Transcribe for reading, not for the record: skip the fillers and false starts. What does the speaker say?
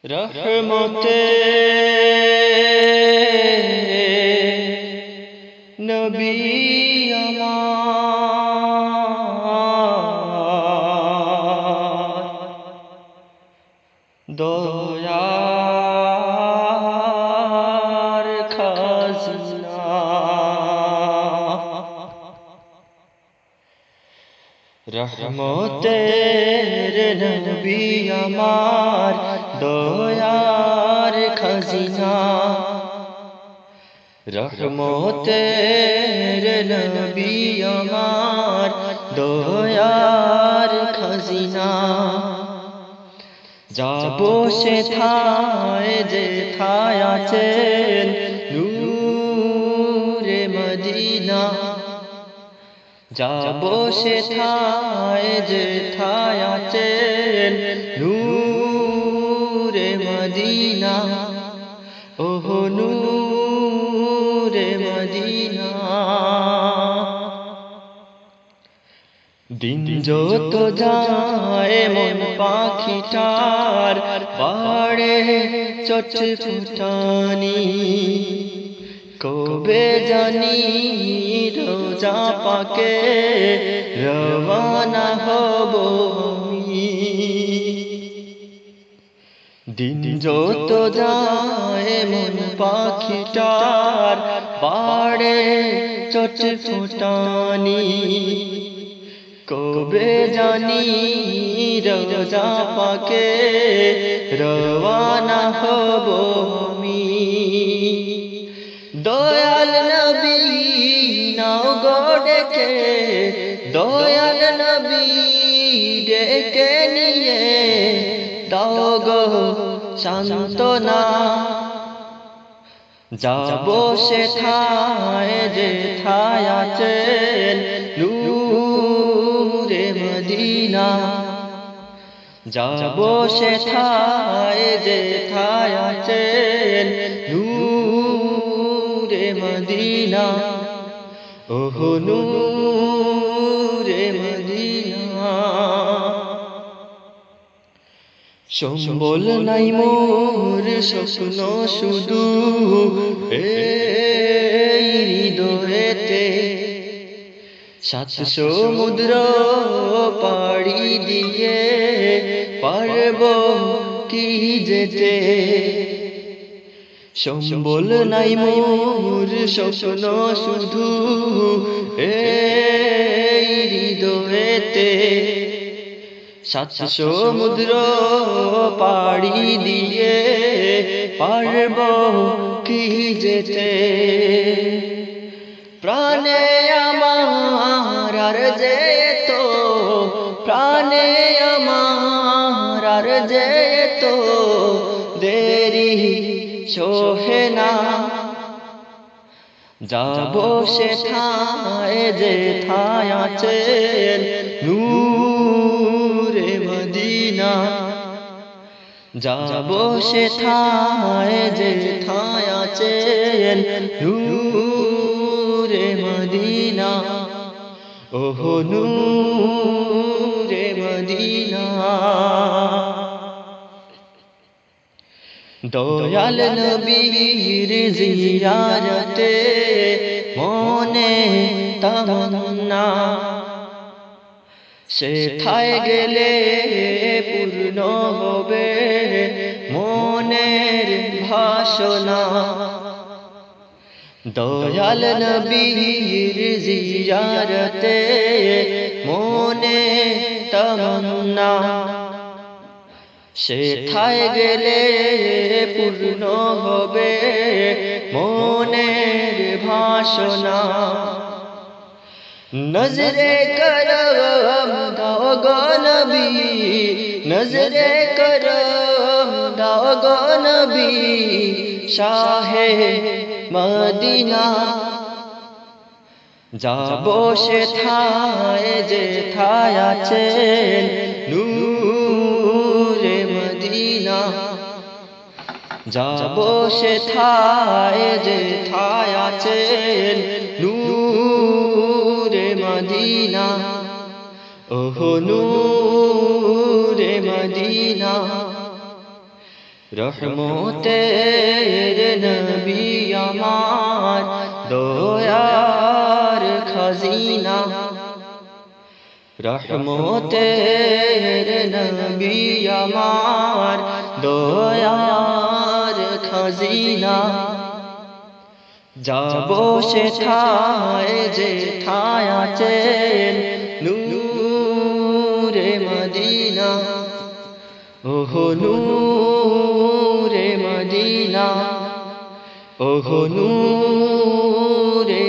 রহমতে নবী আমার দয়ার খাজনা রহমতের নবী আমার দয়ার খাজনা রহমতের নবী আমার দয়ার খাজনা যাবো সেথায় যেথায় আছেন নূরে মদিনা যাবো সেথায় যেথায় আছেন নূরে মদিনা ওহো নূরে মদিনা দিন যত যায় মন পাখিটার বাড়ে চটফুটানি কবে জানি রোজা পাকে রওয়ানা হব আমি দিন যত যায় মন পাখিটার বাড়ে চটফুটানি কবে জানি রোজা পাকে রওয়ানা হব আমি দয়াল নবী নাও গো ডেকে দয়াল নবী ডেকে নিয়ে দাও গো সান্ত্বনা যাবো সেথায় যেথায় আছেন নূরে মদিনা যাবো সেথায় যেথায় আছেন নূরে মদিনা ওহো নূরে মদিনা সম্বল নাই মোর স্বপ্ন শুধু এই হৃদয়েতে সাত সমুদ্র পাড়ি দিয়ে পারব কি যেতে সম্বল নাই মোর স্বপ্ন শুধু এই হৃদয়েতে সাত সমুদ্র পাড়ি দিয়ে পারব কি যেতে প্রাণে আমার আর যেত প্রাণে আমার আর যেত দেরি সোহে না যাবো সেথায় যেথায় আছেন নূরে মদিনা যাবো সেথায় যেথায় আছেন নূরে মদিনা ওহো নূরে মদিনা দয়াল নবীর জিয়ারতে মনে তামান্না সেথায় গেলে পূর্ণ হবে মনের বাসনা দয়াল নবীর জিয়ারতে মনে তামান্না সেথায় গেলে পূর্ণ হবে মনের বাসনা নজরে করম দাও গো নবী নজরে করম দাও গো নবী শাহে মদিনা যাবো সেথায় যেথায় আছেন নূরে মদিনা যাবো সেথায় যেথায় আছেন নূরে মদিনা ওহো নূরে মদিনা রহমতের নবী আমার দয়ার খাজিনা রহমতের নবী আমার দয়ার খাজিনা যাব সেথায় যেথায় আছেন নূরে মদিনা ওহো নূরে মদিনা ওহো নূরে